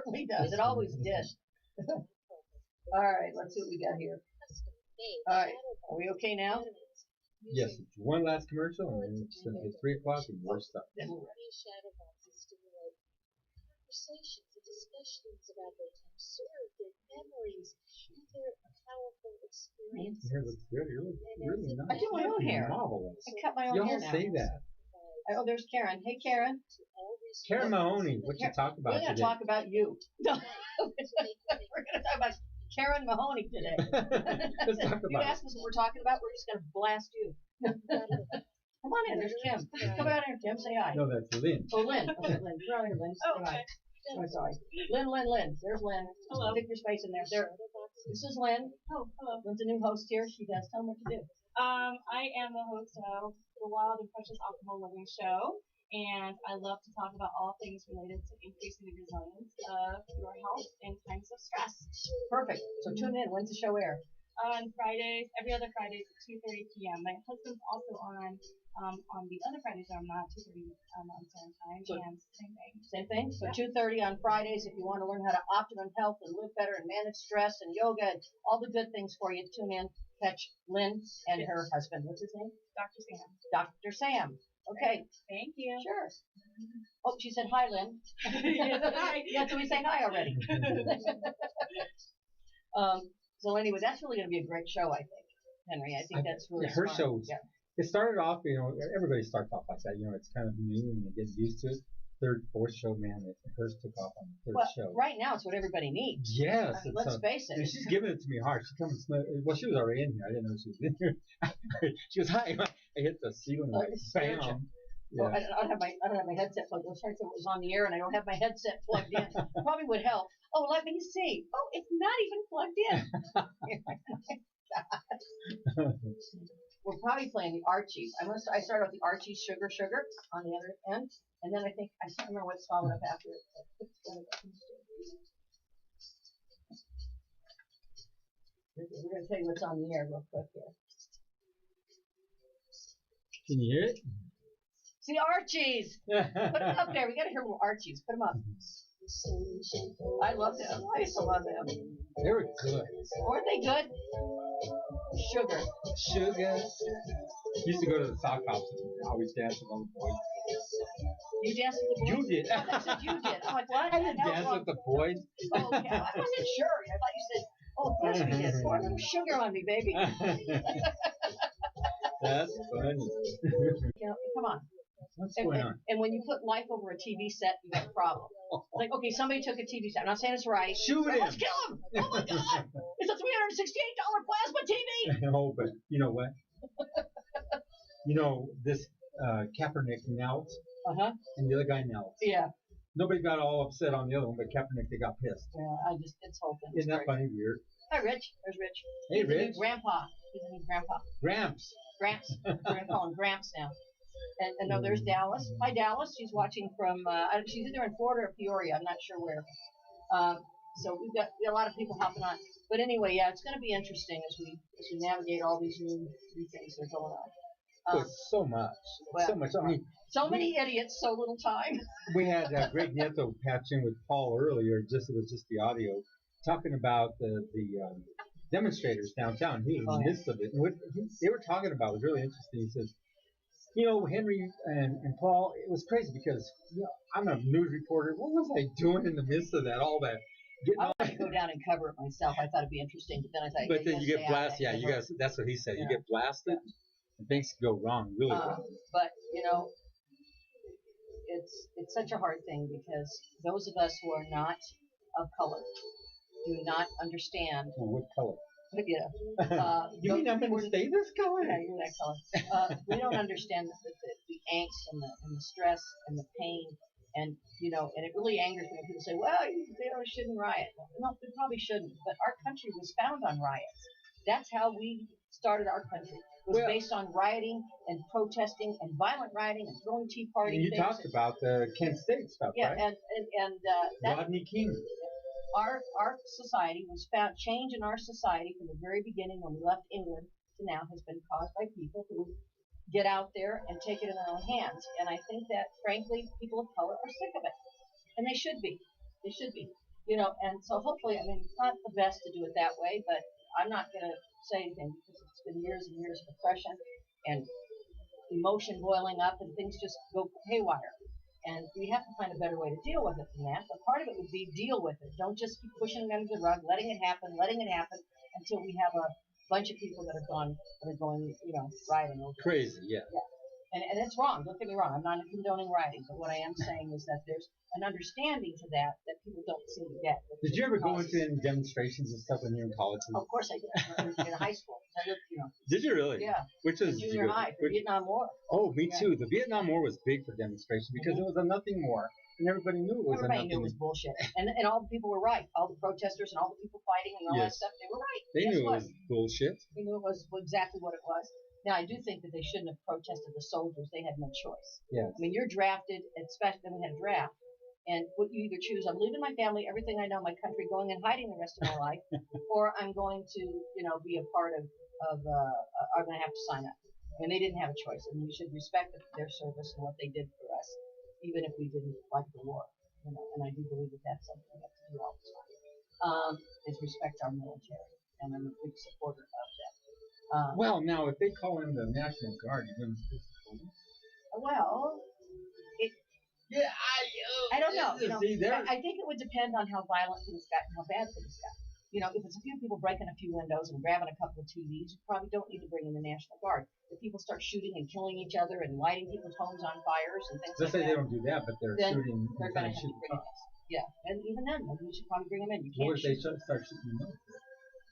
certainly does. It always did. All right, let's see what we got here. All right, are we okay now? Yes, it's one last commercial, and then it's going to be 3 o'clock and more stuff. Then we're ready. Conversations and discussions about their time served, their memories, and their powerful experiences. Your hair looks good. You look really nice. I do my own hair. Marvelous. I cut my own You hair all now. say that. Oh, there's Karen. Hey, Karen. Karen Mahoney, what you talk about We're going to today? talk about you. We're going to talk about Karen Mahoney today. Let's talk You about ask us what we're talking about, we're just going to blast you. Come on in. There's Kim. Come out here, Kim. Say hi. No, that's Lynn. Oh, Lynn. Okay, Lynn. You're on here, Lynn. Say hi. Oh, sorry. Lynn. There's Lynn. Hello. Stick your space in there. This is Lynn. Oh, hello. Lynn's a new host here. She does. Tell them what to do. I am the host of the Wild and Precious Optimal Living Show, and I love to talk about all things related to increasing the resilience of your health in times of stress. Perfect. So tune in. When's the show air? On Fridays, every other Fridays at 2:30 p.m. My husband's also on the other Fridays that I'm not 2:30 Mountain Time, So- and same thing. Same thing. So 2:30 on Fridays. If you want to learn how to optimum health and live better and manage stress and yoga and all the good things for you, tune in. Catch Lynn and her husband. What's his name? Dr. Sam. Dr. Sam. Okay. Thank you. Sure. Oh, she said hi, Lynn. Hi. Yeah, so we say hi already. So anyway, that's really going to be a great show, I think, Henry. I think that's really her smart. shows. Yeah. It started off, everybody starts off like that. It's kind of new and they get used to it. Third, fourth show, man, hers took off on the third Well, show. right now it's what everybody needs. Yes. I mean, let's face it. And she's giving it to me hard. She comes, well, she was already in here. I didn't know she was in here. She goes, hi. I hit the ceiling like bam. Well, Yeah. I don't have my headset plugged in. Sorry if it was on the air and I don't have my headset plugged in. Probably would help. Oh, let me see. Oh, it's not even plugged in. We're probably playing the Archies. I started with the Archies Sugar on the other end, and then I can't remember what's followed up after it. We're going to tell you what's on the air real quick here. Can you hear it? It's the Archies. Put them up there. We got to hear little Archies. Put them up. I love them. I used to love them. They were good. Weren't they good? Sugar. Used to go to the sock house and always dance with all the boys. You danced with the boys? You did. Oh, that's what you did. I'm like, what? I didn't dance with the boys. Oh, okay. I wasn't sure. I thought you said, oh, of course we did. Pour a little sugar on me, baby. That's funny. Come on. What's going on? And when you put life over a TV set, you got a problem. Like, okay, somebody took a TV set. I'm not saying it's right. Shoot him. Let's kill him. Oh, my God. It's a $368 plasma TV. No, but you know what? This Kaepernick knelt, Uh-huh. and the other guy knelt. Yeah. Nobody got all upset on the other one, but Kaepernick, they got pissed. Yeah, it's whole thing. Isn't that funny? Weird. Hi, Rich. There's Rich. Hey, He's the new Rich. Grandpa. He's the new Grandpa. Gramps. Gramps. We're going to call him Gramps now. And no, there's Dallas. Hi, Dallas. She's watching from, she's either in Florida or Peoria. I'm not sure where. So we've got a lot of people hopping on. But anyway, yeah, it's going to be interesting as we navigate all these new things that are going on. So much. Well, so much. I mean, so many idiots, so little time. we had Greg Nieto patch in with Paul earlier. It was just the audio, talking about the demonstrators downtown. He was in the midst of it. And what they were talking about was really interesting. He says, Henry and Paul, it was crazy because I'm a news reporter. What was I doing in the midst of that? All that. I wanted to go down and cover it myself. I thought it'd be interesting, but then I thought. But then you get blasted. Yeah, you guys. That's what he said. Yeah. You get blasted, and things go wrong really wrong. But it's such a hard thing because those of us who are not of color do not understand. Well, what color? You mean I'm going to stay this color? Yeah, you're that color. We don't understand the angst and the stress and the pain, and and it really angers me when people say, "Well, they shouldn't riot." No, they probably shouldn't. But our country was found on riots. That's how we started our country. It was based on rioting and protesting and violent rioting and throwing Tea Party. And you talked about the Kent State stuff, yeah, right? and Rodney King. Our society was found. Change in our society from the very beginning when we left England to now has been caused by people who get out there and take it in their own hands. And I think that, frankly, people of color are sick of it, and they should be. They should be. You know, and so hopefully, I mean, it's not the best to do it that way, but I'm not going to say anything because it's been years and years of oppression and emotion boiling up and things just go haywire. And we have to find a better way to deal with it than that. But part of it would be deal with it. Don't just keep pushing it under the rug, letting it happen until we have a bunch of people that are going, you know, rioting over it. Crazy, yeah. Yeah. And it's wrong. Don't get me wrong. I'm not condoning rioting, but what I am saying is that there's an understanding to that people don't seem to get. Did you ever go into any demonstrations and stuff when you were in college? Of course I did. In high school. I lived, you know. Did you really? Yeah. Which is Junior high, for Vietnam War. Oh, me Yeah. too. The Vietnam War was big for demonstration because it was a nothing war, and everybody knew it was Everybody a knew nothing. it was bullshit, and all the people were right. All the protesters and all the people fighting and all that Yes. stuff, they were right. They Guess knew what? it was bullshit. They knew it was exactly what it was. Now I do think that they shouldn't have protested the soldiers. They had no choice. Yes. I mean, you're drafted, especially then we had a draft, and what you either choose: I'm leaving my family, everything I know, my country, going and hiding the rest of my life, or I'm going to, you know, be a part of. I'm going to have to sign up. I mean, they didn't have a choice, and we should respect their service and what they did for us, even if we didn't like the war. You know, and I do believe that that's something we have to do all the time. Is respect our military, and I'm a big supporter of that. Well, now if they call in the National Guard, you're going to Well, yeah, I don't know. You know, See, I think it would depend on how violent things got and how bad things got. You know, if it's a few people breaking a few windows and grabbing a couple of TVs, you probably don't need to bring in the National Guard. If people start shooting and killing each other and lighting people's homes on fires and things let's like say they that, don't do that, but they're then shooting. they're going to have to bring them in. Yeah, and even then, maybe we should probably bring them in. You can't What if they shoot. start shooting them?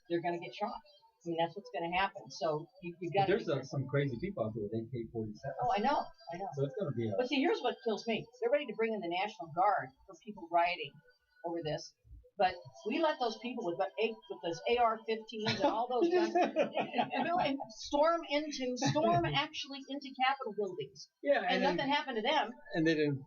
They're going to get shot. I mean, that's what's going to happen. So you got to. There's some crazy people out there with AK-47. Oh, I know. So it's going to be a. But see, here's what kills me. They're ready to bring in the National Guard for people rioting over this. But we let those people with those AR-15s and all those guns and storm actually into Capitol buildings. Yeah, And nothing happened to them. And they didn't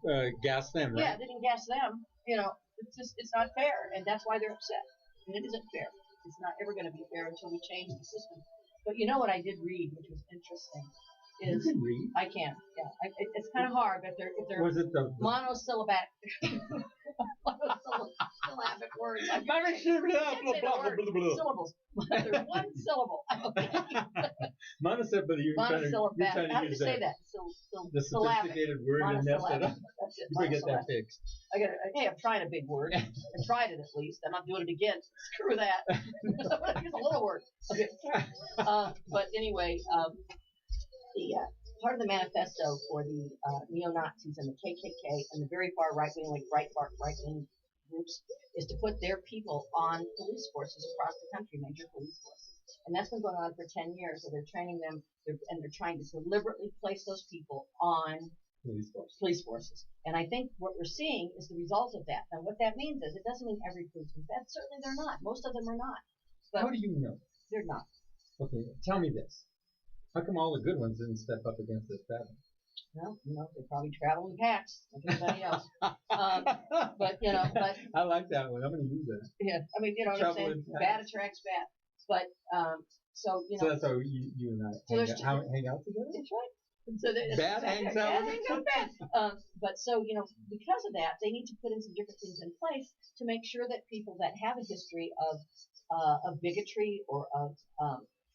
gas them, right? Yeah, they didn't gas them. You know, it's not fair. And that's why they're upset. And it isn't fair. It's not ever going to be fair until we change the system. But you know what I did read, which was interesting, is you can read. I can. Yeah, it's kind of hard, but if they're Was it the monosyllabic words. I can't say the word. Syllables. There's one syllable. Monosyllable? You're trying Monosyllabic. to How do you use say that? that? The Syllabic. sophisticated word and mess it up. That's it. You better get that Monosyllabic. fixed. Hey, I'm trying a big word. I tried it at least. I'm not doing it again. Screw that. It's a little word. Okay. But anyway, the part of the manifesto for the neo-Nazis and the KKK and the very far right-wing, like right-wing groups, is to put their people on police forces across the country, major police forces. And that's been going on for 10 years. So they're training them, and they're trying to deliberately place those people on police forces. And I think what we're seeing is the result of that. Now, what that means is it doesn't mean every policeman's bad. Certainly they're not. Most of them are not. But How do you know? they're not. Okay, tell me this. How come all the good ones didn't step up against this bad one? Well, you know, they probably travel in packs like everybody else. But I like that one. I'm going to use that. yeah, I mean, you know what I'm saying? Bad attracts bad. But so you know. So that's how you and I hang out together. That's right. So bad hangs out. Bad hangs out with bad. But so you know, because of that, they need to put in some different things in place to make sure that people that have a history of bigotry or of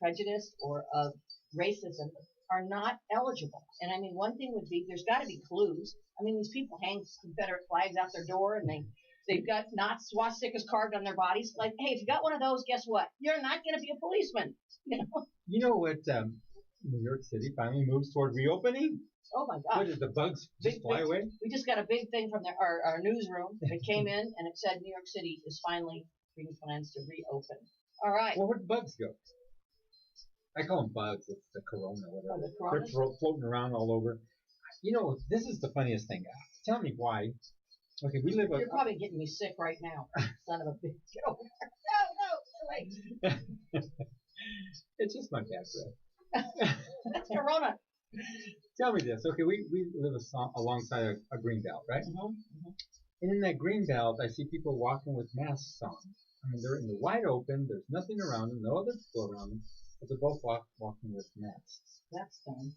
prejudice or of racism are not eligible. And I mean, one thing would be there's got to be clues. I mean, these people hang Confederate flags out their door, and they've got swastikas carved on their bodies. Like, hey, if you got one of those, guess what? You're not going to be a policeman. You know. You know what? New York City finally moves toward reopening. Oh my gosh! What did the bugs just fly away? We just got a big thing from our newsroom. It came in and it said New York City is finally bringing plans to reopen. All right. Well, where'd the bugs go? I call them bugs. It's the corona, whatever. Oh, the corona? They're floating around all over. You know, this is the funniest thing. Tell me why. Okay, we live. You're probably getting me sick right now. Son of a bitch. Get over there. No, It's just my bad breath. that's corona. Tell me this. Okay, we live alongside a green belt, right? Mm-hmm. And in that green belt, I see people walking with masks on. I mean, they're in the wide open. There's nothing around them, no other people around them. But they're both walking with masks. That's dumb.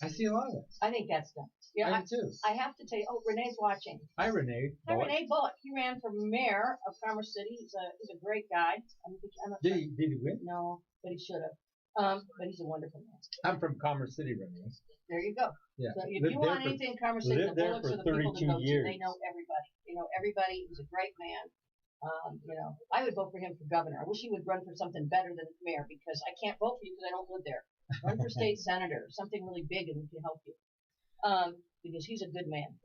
I see a lot of it. I think that's dumb. Yeah, I do too. I have to tell you. Oh, Renee's watching. Hi, Renee. Hi, Renee Bullock. He ran for mayor of Commerce City. He's a great guy. Did he win? No, but he should have. But he's a wonderful man. I'm from Commerce City, Renee. There you go. Yeah. So if you want anything in Commerce City, the Bullocks are the people to go to. They know everybody. They know everybody. He's a great man. I would vote for him for governor. I wish he would run for something better than mayor because I can't vote for you because I don't live there. Run for state senator, something really big and we can help you. Because he's a good man.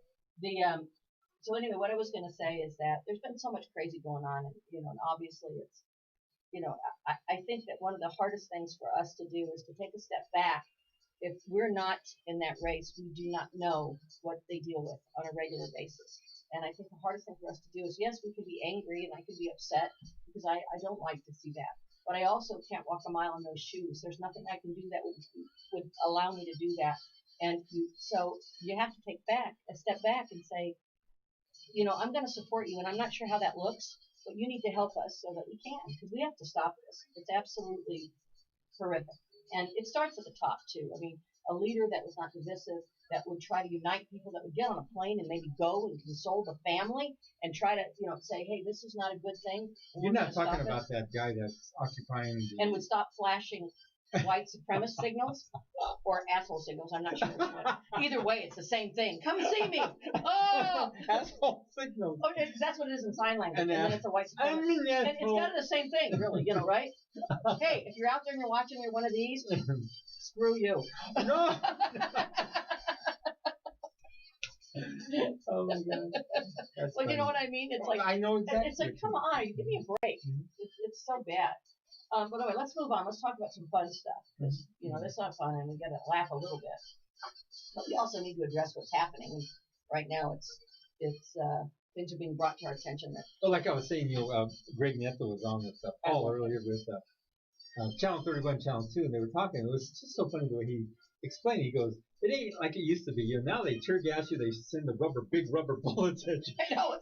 So anyway, what I was going to say is that there's been so much crazy going on, and obviously it's, I think that one of the hardest things for us to do is to take a step back. If we're not in that race, we do not know what they deal with on a regular basis. And I think the hardest thing for us to do is, yes, we can be angry and I can be upset because I don't like to see that. But I also can't walk a mile in those shoes. There's nothing I can do that would allow me to do that. And so you have to take a step back and say, I'm going to support you, and I'm not sure how that looks, but you need to help us so that we can, because we have to stop this. It's absolutely horrific. And it starts at the top, too. I mean, a leader that was not divisive, that would try to unite people, that would get on a plane and maybe go and console the family and try to, say, hey, this is not a good thing. You're not talking about that guy that's occupying and would stop flashing white supremacist signals or asshole signals. I'm not sure which one. Either way, it's the same thing. Come see me. Oh, asshole signals. Oh, that's what it is in sign language. And then it's a white supremacist. I mean, and it's kind of the same thing, really. Right? Hey, if you're out there and you're watching, you're one of these. Screw you. No. Oh my God. That's well, funny. You know what I mean? It's like I know exactly. It's like, come on, give me a break. It's so bad. But anyway, let's move on. Let's talk about some fun stuff. Because, this is not fun, and we got to laugh a little bit. But we also need to address what's happening. Right now, it's things are being brought to our attention. Well, like I was saying, Greg Nieto was on with Paul earlier with Channel 31, Channel 2, and they were talking. It was just so funny the way he explained. He goes, it ain't like it used to be. Now they tear gas you. They send the big rubber bullets at you. I know.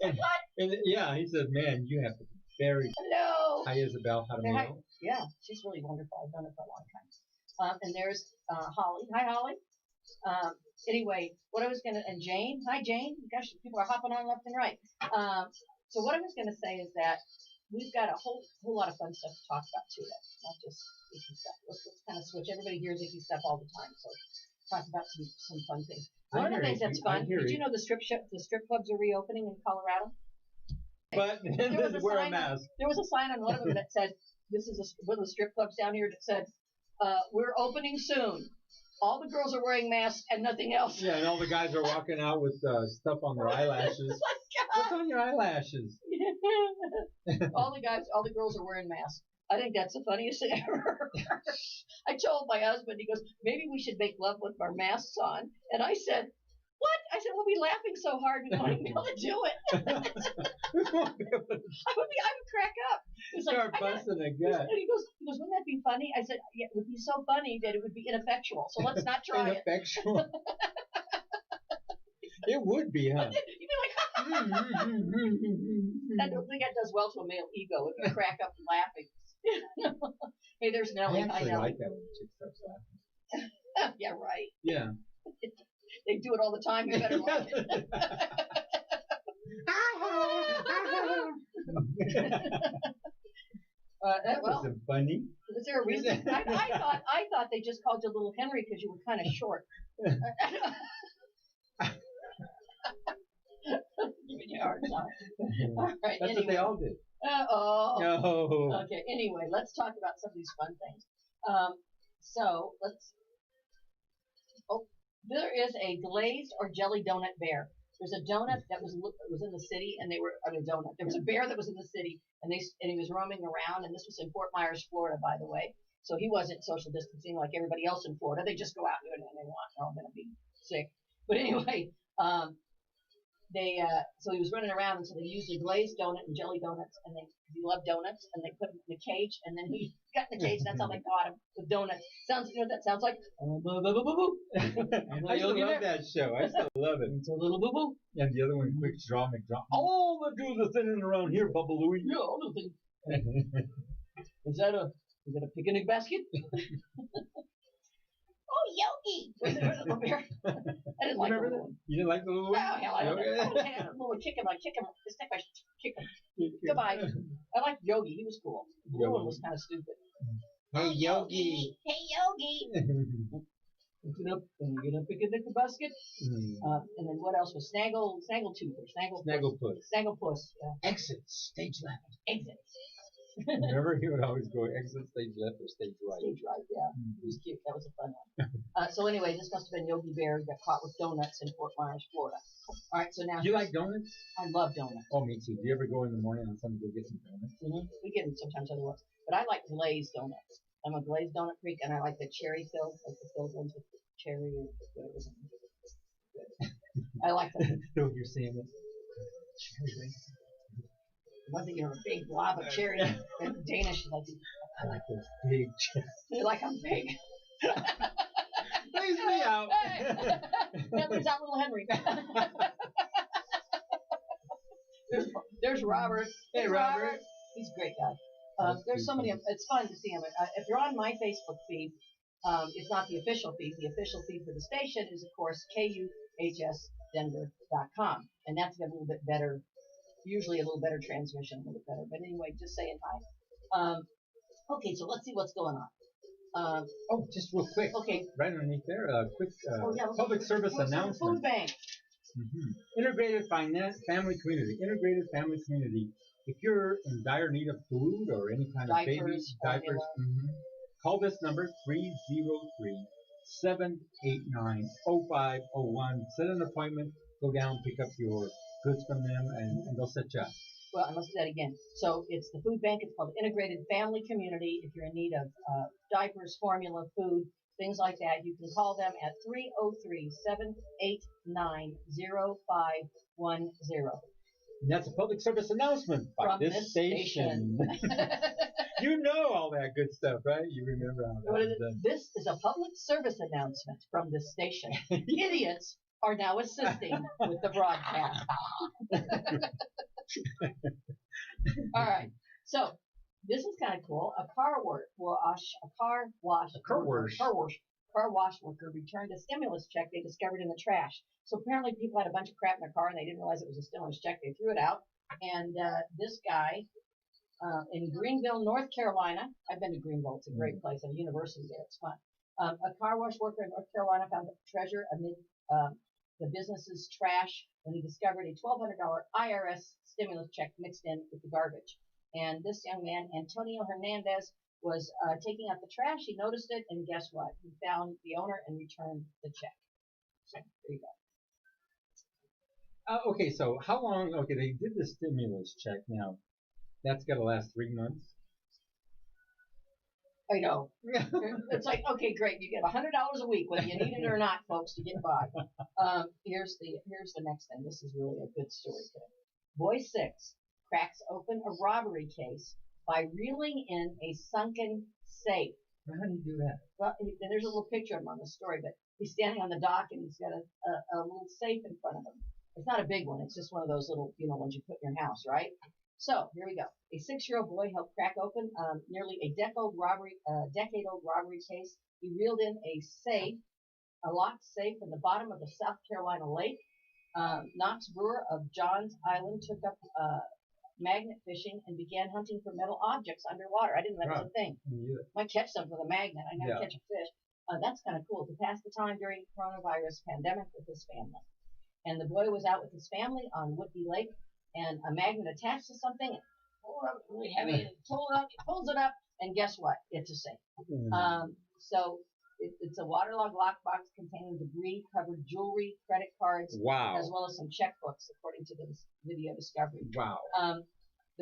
And yeah, he said, man, you have to be very. Hello. Hi, Isabel. How do you know? Yeah, she's really wonderful. I've done it for a long time. And there's Holly. Hi, Holly. Anyway, what I was and Jane. Hi, Jane. Gosh, people are hopping on left and right. So what I was going to say is that we've got a whole lot of fun stuff to talk about too. Not just icky stuff. Let's kind of switch. Everybody hears icky stuff all the time, so talk about some fun things. One of the things that's fun. Did you know the strip clubs are reopening in Colorado? But wear a mask. There was a sign on one of them that said, "This is one of the strip clubs down here," that said, "We're opening soon. All the girls are wearing masks and nothing else." Yeah, and all the guys are walking out with stuff on their eyelashes. What's on your eyelashes? all the girls are wearing masks. I think that's the funniest thing ever. I told my husband, he goes, maybe we should make love with our masks on. And I said, what? I said, we'll be laughing so hard we won't be able to do it. I would crack up. Start busting a gut. He goes, wouldn't that be funny? I said, yeah, it would be so funny that it would be ineffectual. So let's not try it. Ineffectual. It would be, huh? You'd be like, I don't think that does well to a male ego if you crack up laughing. Hey, there's Nellie. I actually like that when the chick starts laughing. Yeah, right. Yeah. They do it all the time. You better like it. That wasn't funny. Was there a reason? I thought they just called you Little Henry because you were kind of short. Giving you a hard time. All right, that's what they all did. No. Okay. Anyway, let's talk about some of these fun things. So let's. Oh, there is a glazed or jelly donut bear. There's a donut that was in the city, and there was a bear that was in the city, and he was roaming around, and this was in Fort Myers, Florida, by the way. So he wasn't social distancing like everybody else in Florida. They just go out and do anything they want. They're all going to be sick. But anyway, so he was running around, and so they used a glazed donut and jelly donuts, and he loved donuts, and they put him in the cage, and then he got in the cage, and that's how they caught him with donuts. You know what that sounds like? I used to love that show. I still love it. It's a little boo boo. And the other one, Quick Draw McDraw. All the dudes are thinning around here, Bubba Louie. Yeah, all the things. Is that a You got a picnic basket? Oh, Yogi! Was there a little bear? I didn't like the Remember little that? one. You didn't like the little one? Oh, hell, I don't know. Okay. A little chicken, it's like a chicken. Goodbye. I liked Yogi. He was cool. The little one was kind of stupid. Hey, Yogi. Hey, Yogi. Get up and get a picnic basket. And then what else was Snaggletooth or Snagglepuss. Snagglepuss. Yeah. Exit, stage left. Exit. Remember, he would always go exit, stage left, or stage right. Stage right, yeah. He was cute. That was a fun one. So anyway, this must have been Yogi Bear who got caught with donuts in Fort Myers, Florida. All right, so now. Do you like donuts? I love donuts. Oh, me too. Do you ever go in the morning on Sunday to go get some donuts? We get them sometimes otherwise. But I like glazed donuts. I'm a glazed donut freak, and I like the cherry filled, like the filled ones with the cherry or whatever. Good. I like them. You're seeing it. Wasn't a big blob of cherry. And Danish is like, I like those big chips. they're like I'm big. Leaves me out. That leaves out little Henry. there's Robert. Hey, Robert. He's a great guy. There's so many. It's fun to see him. If you're on my Facebook feed, it's not the official feed. The official feed for the station is, of course, kuhsdenver.com, and that's got a little bit better. Usually a little better transmission, a little bit better. But anyway, just saying hi. Okay, so let's see what's going on. Oh, just real quick. Okay. Right underneath there, a quick public service Food announcement. bank. Integrated family community. Integrated family community. If you're in dire need of food or any kind of Diapers, diapers, call this number 303-789-0501. Set an appointment. Go down, pick up your goods from them, and they'll set you up. Well, let's do that again. So it's the food bank. It's called Integrated Family Community. If you're in need of diapers, formula, food, things like that, you can call them at 303-789-0510. And that's a public service announcement by From this station. You know all that good stuff, right? You remember all that. What is it? This is a public service announcement from this station. Idiots are now assisting with the broadcast. All right. So this is kind of cool. A car wash worker returned a stimulus check they discovered in the trash. So apparently people had a bunch of crap in their car and they didn't realize it was a stimulus check. They threw it out. And this guy in Greenville, North Carolina. I've been to Greenville. It's a great place. I have a university there. It's fun. A car wash worker in North Carolina found a treasure amid the business's trash when he discovered a $1,200 IRS stimulus check mixed in with the garbage. And this young man, Antonio Hernandez, was taking out the trash. He noticed it, and guess what? He found the owner and returned the check. So there you go. Okay, so how long? Okay, they did the stimulus check. Now, that's got to last 3 months. I know. It's like, okay, great. You get $100 a week, whether you need it or not, folks, to get by. Here's the next thing. This is really a good story today. Boy 6 cracks open a robbery case by reeling in a sunken safe. How do you do that? Well, there's a little picture of him on the story, but he's standing on the dock and he's got a little safe in front of him. It's not a big one. It's just one of those little, ones you put in your house, right? So here we go. A 6-year-old boy helped crack open nearly a decade-old robbery case. He reeled in a locked safe in the bottom of the South Carolina lake. Knox Brewer of Johns Island took up magnet fishing and began hunting for metal objects underwater. I didn't know that was a thing. Might catch something with a magnet. I never catch a fish. That's kind of cool to pass the time during the coronavirus pandemic with his family. And the boy was out with his family on Whitby Lake, and a magnet attached to something, and pulled it up really heavy, and pulls it up, and guess what? It's a safe. So it's a waterlogged lockbox containing debris-covered jewelry, credit cards, as well as some checkbooks, according to the video discovery. Wow.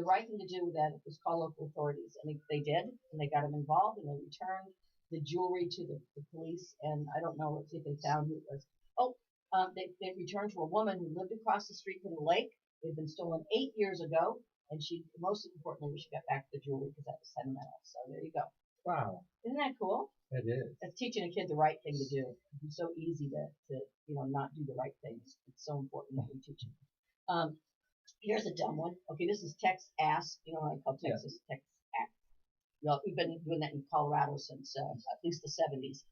The right thing to do with that was call local authorities, and they did, and they got them involved, and they returned the jewelry to the police, and I don't know, let's see if they found who it was. They returned to a woman who lived across the street from the lake. It had been stolen 8 years ago, and most importantly, she got back the jewelry because that was sentimental. So there you go. Wow. Isn't that cool? It is. That's teaching a kid the right thing to do. It's so easy to not do the right things. It's so important that we teach them. Here's a dumb one. Okay, this is Tex Ass. I call Texas Tex Ass. Well, we've been doing that in Colorado since at least the 70s.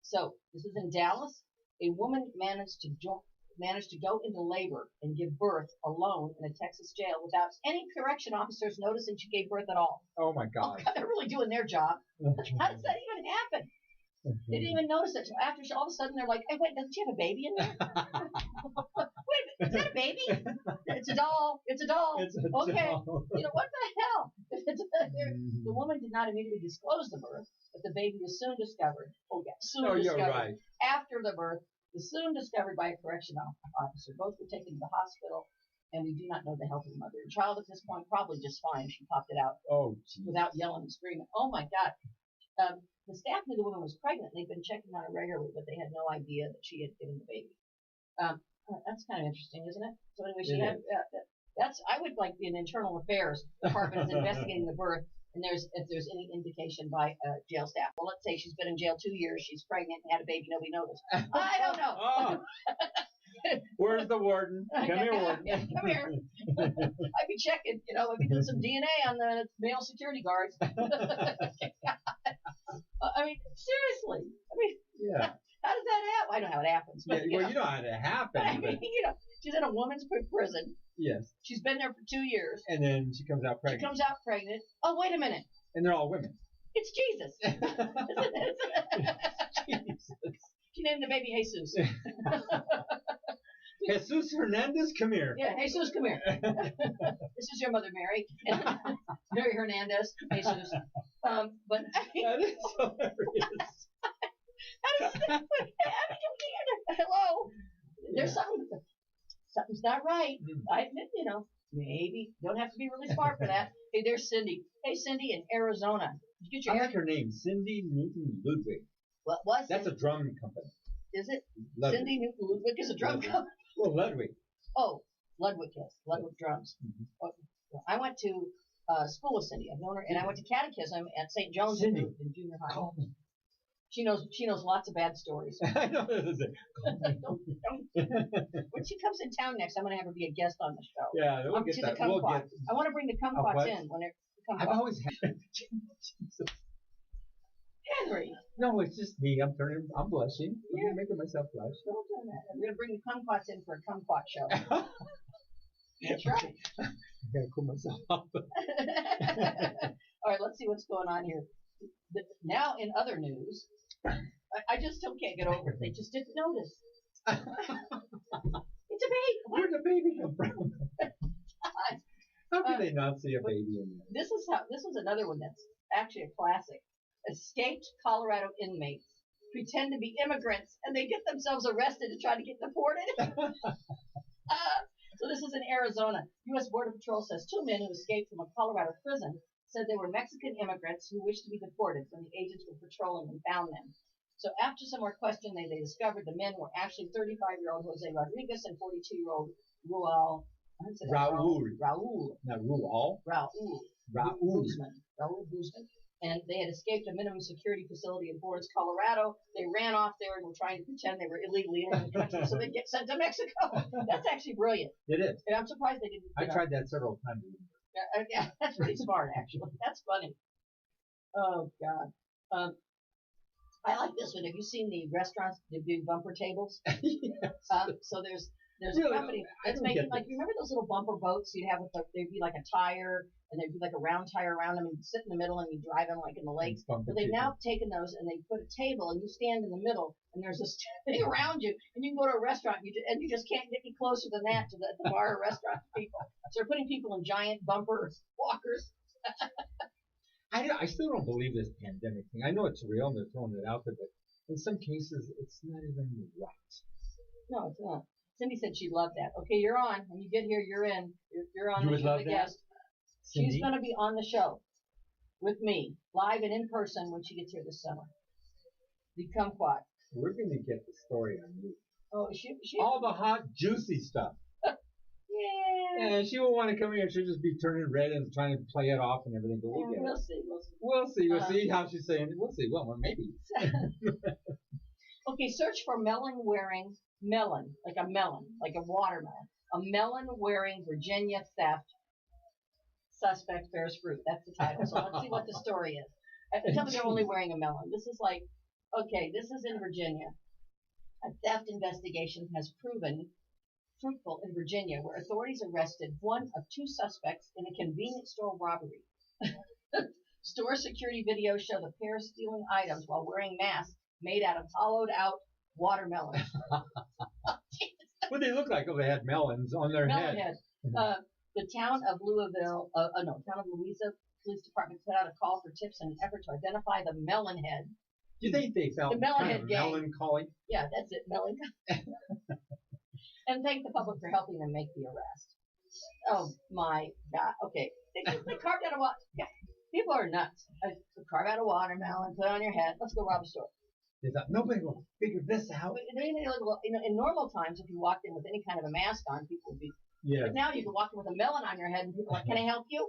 So this is in Dallas. A woman managed to go into labor and give birth alone in a Texas jail without any correction officers noticing she gave birth at all. Oh my God. Oh, they're really doing their job. How does that even happen? They didn't even notice it. So after all of a sudden they're like, "Hey, wait, doesn't she have a baby in there? Wait, is that a baby? It's a doll. It's a doll. It's a okay. doll. You know what the hell?" The woman did not immediately disclose the birth, but the baby was soon discovered. Oh yeah, soon discovered. You're right. After the birth, was soon discovered by a correctional officer. Both were taken to the hospital, and we do not know the health of the mother. The child at this point probably just fine. She popped it out without yelling and screaming. Oh my God. The staff knew the woman was pregnant. They'd been checking on her regularly, but they had no idea that she had given the baby. That's kind of interesting, isn't it? So anyway, she had. I would like the Internal Affairs Department is investigating the birth, and if there's any indication by jail staff. Well, let's say she's been in jail 2 years, she's pregnant, and had a baby, nobody noticed. I don't know. Oh. Where's the warden? Come here, warden. Yeah, come here. I'd be checking, I'd be doing some DNA on the male security guards. I mean, seriously. Yeah. How does that happen? I don't know how it happens. But, You know how it happened. I mean, she's in a woman's prison. Yes. She's been there for 2 years. And then she comes out pregnant. She comes out pregnant. Oh, wait a minute. And they're all women. It's Jesus. Jesus. She named the baby Jesus. Jesus Hernandez, come here. Yeah, Jesus, come here. This is your mother, Mary. Mary Hernandez, Jesus. But that is hilarious. Hello. There's something's not right. I admit, maybe don't have to be really smart for that. Hey, there's Cindy. Hey, Cindy in Arizona. Did you get your I like her name, Cindy Newton Ludwig. What was That's a drum company. Is it? Ludwig. Cindy Newton Ludwig is a drum company. Well, Ludwig. Oh, Ludwig, yes. Ludwig drums. Mm-hmm. I went to school with Cindy. I've known her, and I went to catechism at St. John's in junior high. Call me. She knows lots of bad stories. I know this is it. When she comes in town next, I'm going to have her be a guest on the show. Yeah, we'll get that. We'll get. I want to bring the kumquats in when it comes. I've always had. Henry. No, it's just me. I'm blushing. I'm making myself blush. Don't do that. We're going to bring the kumquats in for a kumquat show. That's right. I gotta cool myself off. All right, let's see what's going on here. Now, in other news, I just still can't get over it. They just didn't notice. It's a baby. Where'd the baby come from? How could they not see a baby in there? This is another one that's actually a classic. Escaped Colorado inmates pretend to be immigrants and they get themselves arrested and try to get deported. So this is in Arizona. U.S. Border Patrol says 2 men who escaped from a Colorado prison said they were Mexican immigrants who wished to be deported when the agents were patrolling and found them. So after some more questioning, they discovered the men were actually 35-year-old Jose Rodriguez and 42-year-old Raul. Raul. Not Raul. Raul Guzman. And they had escaped a minimum security facility in Florence, Colorado. They ran off there and were trying to pretend they were illegally in the country so they'd get sent to Mexico. That's actually brilliant. It is. And I'm surprised they didn't. I tried that several times. Yeah, that's pretty smart, actually. That's funny. Oh, God. I like this one. Have you seen the restaurants that do bumper tables? Yes. So there's a company that's making, like, you remember those little bumper boats you'd have with, there'd be like a tire, and there'd be like a round tire around them, and you'd sit in the middle and you'd drive them like in the lakes. But they've now taken those and they put a table and you stand in the middle and there's this thing around you, and you can go to a restaurant and you just can't get any closer than that to the bar or restaurant people. So they're putting people in giant bumper walkers. I still don't believe this pandemic thing. I know it's real and they're throwing it out there, but in some cases it's not even right. No, it's not. Cindy said she'd love that. Okay, you're on. When you get here, you're in. You're on. You would love the that? guest. She's going to be on the show with me, live and in person when she gets here this summer. The kumquat. We're going to get the story on you. Oh, she all the hot, juicy stuff. Yeah. And she won't want to come here. She'll just be turning red and trying to play it off and everything. But we'll see. We'll see how she's saying it. We'll see. Well, maybe. Okay, search for melon-wearing melon, like a melon, like a watermelon. A melon-wearing Virginia theft suspect bears fruit. That's the title. So let's see what the story is. Tell me they're only wearing a melon. This is like, okay, this is in Virginia. A theft investigation has proven fruitful in Virginia, where authorities arrested one of two suspects in a convenience store robbery. Store security videos show the pair stealing items while wearing masks made out of hollowed out watermelons. What do they look like? Oh, they had melons on their Melon head. head. The town of Louisa Police Department put out a call for tips in an effort to identify the melon head. Do you think they felt The melon kind head of gang. melancholy? Yeah, that's it, melancholy. And thank the public for helping them make the arrest. Oh my God. Okay. They carved out a what? Yeah. People are nuts. Carve out a watermelon, put it on your head. Let's go rob a store. They thought nobody will figure this out. In normal times, if you walked in with any kind of a mask on, people would be. Yeah. But now you can walk in with a melon on your head, and people are like, "Can I help you?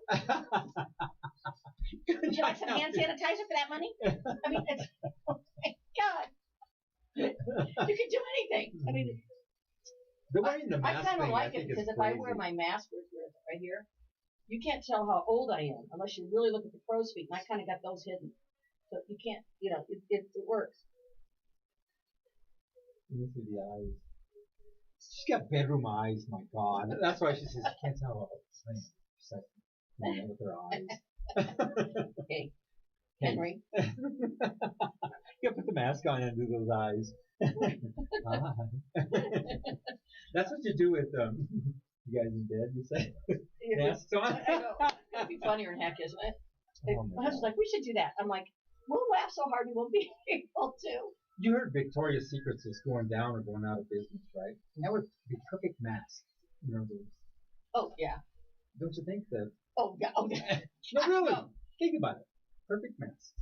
Would you like some hand sanitizer for that money?" I mean, it's oh my God. You can do anything. I mean, They're wearing the I mask kind of thing, like I it think because is if I crazy. wear my mask right here, you can't tell how old I am unless you really look at the crow's feet, and I kind of got those hidden, so you can't. It works. Look at the eyes. She's got bedroom eyes, my God. That's why she says you can't tell how it's with her eyes. Okay, Henry. You gotta put the mask on and do those eyes. That's what you do with you guys in bed, you say? Masks on? I know. It'd be funnier in heck, isn't it? Oh, My husband's like, we should do that. I'm like, we'll laugh so hard we won't be able to. You heard Victoria's Secrets is going down or going out of business, right? And that would be perfect mask. You know, Oh yeah. don't you think that? Oh yeah. Oh yeah. No, really. Think about it. Perfect mask.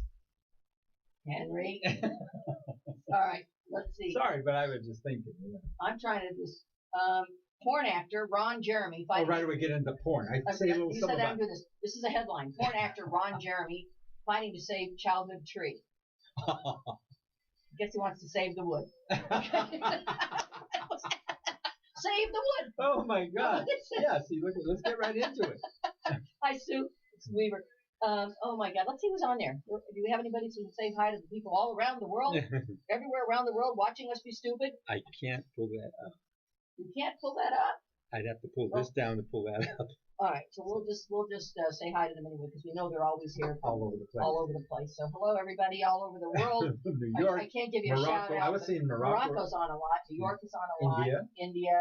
Henry. All right. Let's see. Sorry, but I was just thinking. You know. I'm trying to just. Porn actor Ron Jeremy. Oh, right away, get into porn. I say a little You something said about I'm doing this. This is a headline. Porn actor Ron Jeremy fighting to save childhood tree. Guess he wants to save the wood. Save the wood. Oh my God. Yeah. See, look. Let's get right into it. Hi, Sue. It's Weaver. Oh my God. Let's see who's on there. Do we have anybody to say hi to the people all around the world, everywhere around the world, watching us be stupid? I can't pull that up. You can't pull that up. I'd have to pull this down to pull that up. All right, so we'll just say hi to them anyway because we know they're always here All over the place. all over the place. So hello everybody all over the world. New York, I can't give you a Morocco. shout out. I was seeing Morocco. Morocco's on a lot. New York is on a lot. India.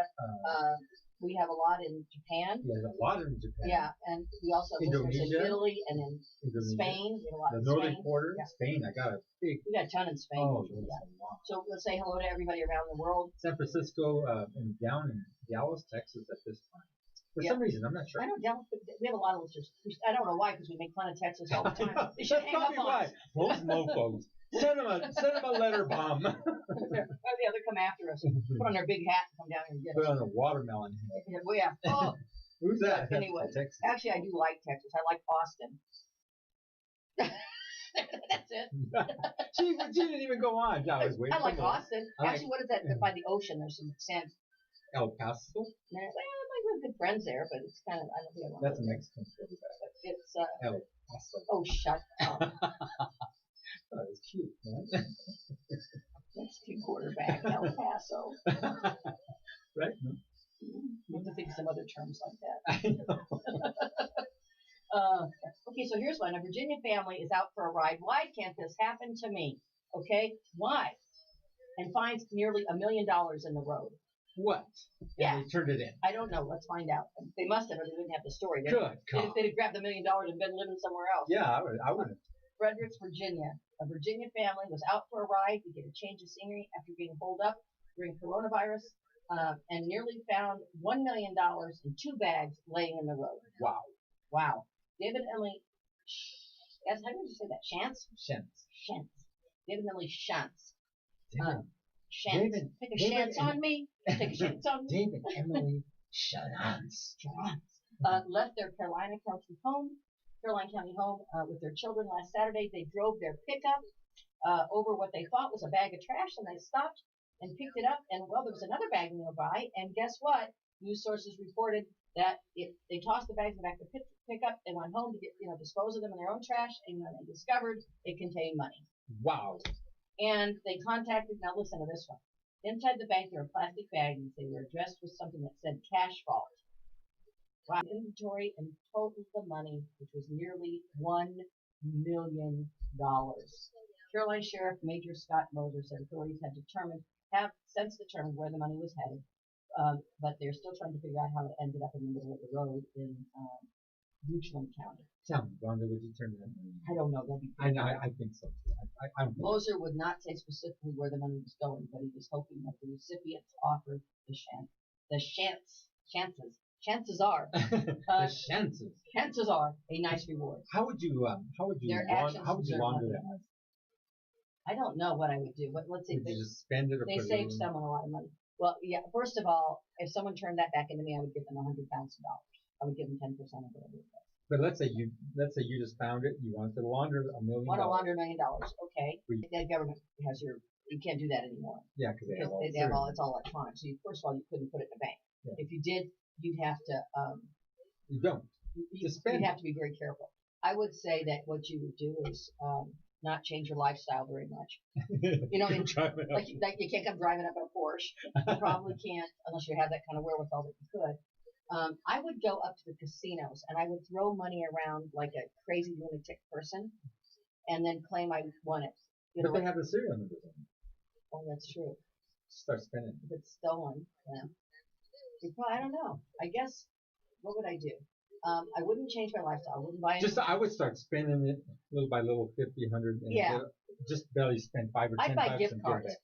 We have a lot in Japan. Yeah, a lot in Japan. Yeah, and we also have listeners in Indonesia. Italy and in Spain. We have a lot The in northern Spain. quarter, Yeah. Spain. I got a big. We got a ton in Spain. Oh, Yeah. there's a lot. So we'll say hello to everybody around the world. San Francisco and down in Dallas, Texas at this time. For some reason, I'm not sure. I don't know. We have a lot of listeners. I don't know why because we make fun of Texas all the time. They should That's hang up probably on why. us. Those mofos. Send them a letter bomb. Or the other come after us. Put on their big hat and come down here and get Put us. on a watermelon head. Yeah, well, yeah. Oh, Who's that? Anyway, Texas. actually, I do like Texas. I like Austin. That's it. she didn't even go on. I was waiting. I like for more. Austin. I like- Actually, what is that? By the ocean, there's some sand. El Paso. Well, we have good friends there, but it's kind of I don't think I want That's to a go there. Mexican story. It's El Paso. oh shut up. That was cute, man. Mexican quarterback El Paso. Right? No? You have to think of some other terms like that. I know. Okay, so here's one. A Virginia family is out for a ride. Why can't this happen to me? Okay, why? And finds nearly $1 million in the road. What? Yeah. And they turned it in. I don't know. Let's find out. They must have, or they wouldn't have the story. Good God. They'd have grabbed $1 million and been living somewhere else. Yeah, I would. Fredericks, Virginia. A Virginia family was out for a ride to get a change of scenery after being holed up during coronavirus and nearly found $1 million in 2 bags laying in the road. Wow. Wow. David and Emily, how do you say that? Shantz? Shantz. David and Emily Shantz. Shantz. David- Take a David chance and- on me. Take a chance on me. David, Emily, Shantz. Left their Caroline County home with their children last Saturday. They drove their pickup over what they thought was a bag of trash, and they stopped and picked it up. And well, there was another bag nearby. And guess what? News sources reported that they tossed the bags in the back of the pickup. They went home to get, dispose of them in their own trash, and when they discovered it contained money. Wow. And they contacted. Now listen to this one. Inside the bank there were plastic bags. They were addressed with something that said cash vault. Wow. Inventory and totaled the money, which was nearly $1 million. Carolina Sheriff Major Scott Moser said authorities have since determined where the money was headed, but they're still trying to figure out how it ended up in the middle of the road in Buchland County. Tell me, Rhonda, would you turn that in? I don't know. That'd be I know. I think so too. I don't know. Moser would not say specifically where the money was going, but he was hoping that the recipients offered chances are a nice reward. How would you launder that? I don't know what I would do, but let's see. Would you just spend it, or they saved someone a lot of money. Well, yeah. First of all, if someone turned that back into me, I would give them $100,000. I would give them 10% of whatever it was. But let's say you just found it. You wanted to launder $1 million. Want to launder $1 million? Okay. The government you can't do that anymore. Yeah, because they have it's all electronic. So first of all, you couldn't put it in a bank. Yeah. If you did, you'd have to. You don't. You'd have to be very careful. I would say that what you would do is not change your lifestyle very much. Like you can't come driving up in a Porsche. You probably can't unless you have that kind of wherewithal that you could. I would go up to the casinos and I would throw money around like a crazy lunatic person, and then claim I won it. But they have the serial numbers on it. Oh, that's true. Start spending. If it's stolen, yeah. I don't know. I guess what would I do? I wouldn't change my lifestyle. I wouldn't buy anything. I would start spending it little by little, 50, 100, and just barely spend 5 or 10 bucks. I'd buy gift cards.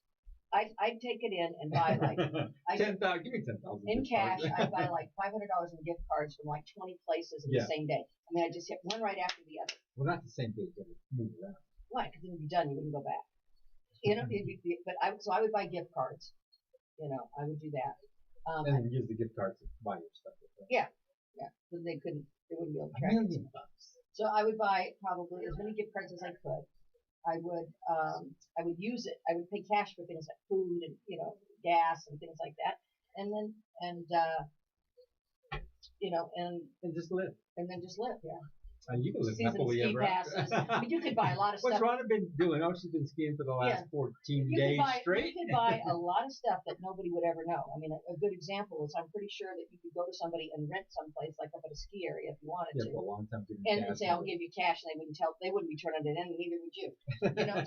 I'd take it in and buy like $10,000. Give me $10,000 in cash. I'd buy like $500 in gift cards from like 20 places in the same day. I mean, I just hit one right after the other. Well, not the same day. You move around. Why? Because it would be done. You wouldn't go back. So I would buy gift cards. I would do that. And then use the gift cards to buy your stuff. Yeah. So they wouldn't be able to track it. So I would buy probably as many gift cards as I could. I would use it. I would pay cash for things like food and gas and things like that, and just live. And then just live. Yeah. You can live happily ever after. I mean, you could buy a lot of stuff. What's Rhonda been doing? Oh, she's been skiing for the last 14 days straight. You could buy a lot of stuff that nobody would ever know. I mean, a good example is I'm pretty sure that you could go to somebody and rent someplace like up at a ski area if you wanted to. For a long time. And say, I'll give you cash, and they wouldn't be turning it in, and neither would you.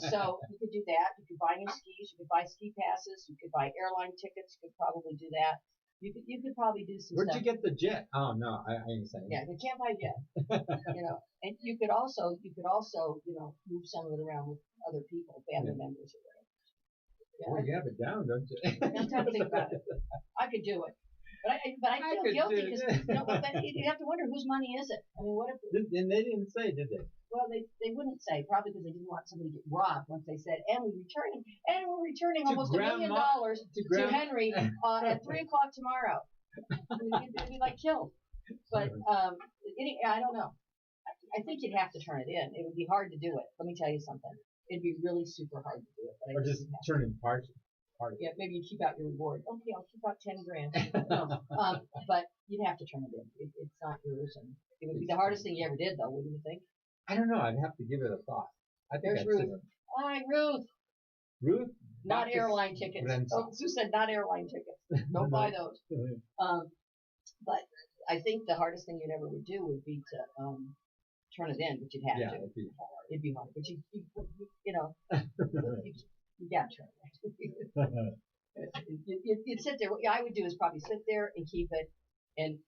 So you could do that. You could buy new skis. You could buy ski passes. You could buy airline tickets. You could probably do that. You could probably do some Where'd stuff. you get the jet? Oh, no, I ain't saying that. Yeah, you can't buy jet. And you could also, move some of it around with other people, family members or whatever. Yeah. Well, you have it down, don't you? Don't think about it. I could do it. But I feel guilty because, you have to wonder whose money is it? I mean, what if... And they didn't say, did they? Well, they wouldn't say, probably because they didn't want somebody to get robbed once they said, and we're returning almost $1 million to Henry at 3 o'clock tomorrow. I mean, they'd be like killed. But I don't know. I think you'd have to turn it in. It would be hard to do it. Let me tell you something. It'd be really super hard to do it. Or just turn in part. Yeah, maybe you keep out your reward. Okay, I'll keep out $10,000. No, but you'd have to turn it in. It's not yours, and it would be the hardest thing you ever did, though, wouldn't you think? I don't know. I'd have to give it a thought. There's Ruth. Hi, Ruth. Ruth? Not airline tickets. Oh, Sue said not airline tickets. Don't buy those. But I think the hardest thing you'd ever would do would be to turn it in, but you'd have to. Yeah, it'd be hard. It'd be hard, but you got to turn it. You'd sit there. What I would do is probably sit there and keep it and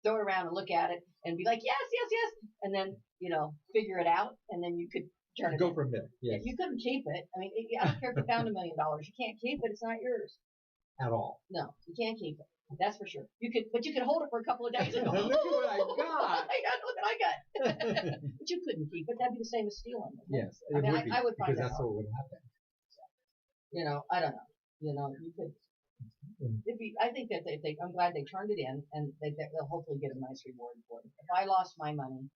throw it around and look at it and be like, yes, and then figure it out, and then you could turn it. Go from there. Yes. You couldn't keep it. I mean, I don't care if you found $1 million. You can't keep it. It's not yours. At all. No, you can't keep it. That's for sure. But you could hold it for a couple of days and go, look at what I got. Look what I got. But you couldn't keep it. That'd be the same as stealing. Yes. I would find because that's what would happen. I don't know. You could. I think that I'm glad they turned it in, and they'll hopefully get a nice reward for it. If I lost my money,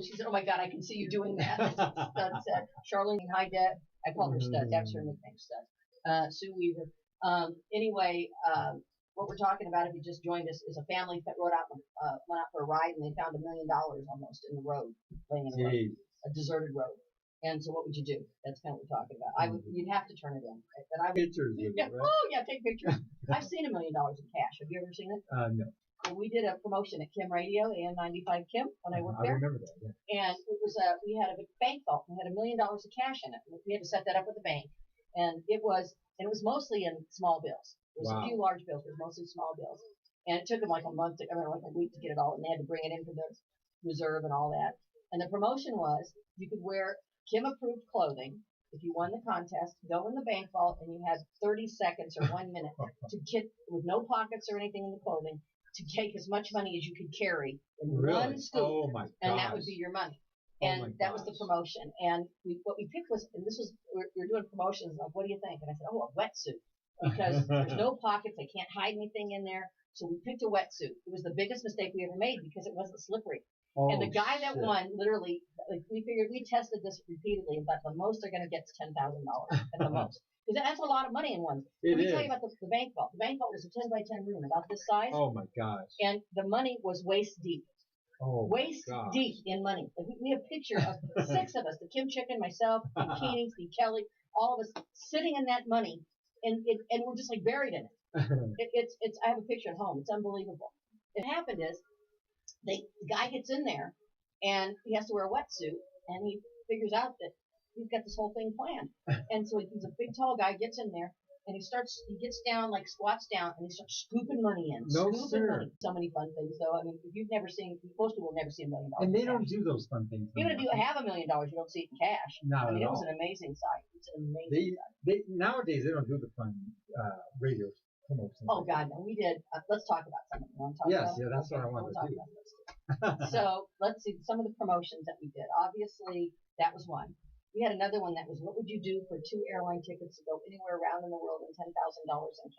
she said, oh my God, I can see you doing that. Stud said. Charlene High Debt. I call her Stud. That's her nickname, Stud. Sue Weaver. Anyway, what we're talking about, if you just joined us, is a family that went out for a ride and they found $1 million almost in the road, laying in the road, a deserted road. And so, what would you do? That's kind of what we're talking about. You'd have to turn it in. Right? But I would, Pictures of it, yeah, right? oh yeah, take pictures. I've seen $1 million in cash. Have you ever seen it? No. Well, we did a promotion at Kim Radio, AM95 Kim, when I worked I there. remember that. Yeah. And it was we had a bank vault. We had $1 million of cash in it. We had to set that up with the bank, and it was mostly in small bills. There was a few large bills, but mostly small bills. And it took them like a week to get it all, and they had to bring it in for the reserve and all that. And the promotion was you could wear Kim approved clothing. If you won the contest, go in the bank vault, and you had 30 seconds or 1 minute to get, with no pockets or anything in the clothing, to take as much money as you could carry in one scoop, oh my and that would be your money. And that was the promotion. And what we picked was, and this was, we were doing promotions, like, what do you think? And I said, oh, a wetsuit, because there's no pockets, I can't hide anything in there. So we picked a wetsuit. It was the biggest mistake we ever made because it wasn't slippery. And the guy that won, literally, like, we tested this repeatedly, and thought the most they're going to get is $10,000 at the most. Because that's a lot of money in one. Let me tell you about the bank vault. The bank vault was a 10 by 10 room, about this size. Oh my gosh. And the money was waist deep. Oh, waist deep in money. Like, we have a picture of 6 of us, the Kim Chicken, myself, Steve Keening, Steve Kelly, all of us sitting in that money, and we're just like buried in it. I have a picture at home. It's unbelievable. What happened is, the guy gets in there, and he has to wear a wetsuit, and he figures out that he's got this whole thing planned. And so he's a big, tall guy, gets in there, and he gets down, like squats down, and he starts scooping money in. No, scooping sir. money. So many fun things, though. I mean, if you've never seen, most people have never seen $1 million. And they don't do those fun things. Even if you have $1 million, you don't see it in cash. Not I mean, at it was all. an amazing sight. It's an amazing sight. Nowadays, they don't do the fun radio promotions. Oh, God, no. We did. Let's talk about some of them. You want to talk about them? That's what I wanted to do. So let's see some of the promotions that we did. Obviously, that was one. We had another one that was, what would you do for 2 airline tickets to go anywhere around in the world and $10,000 in cash?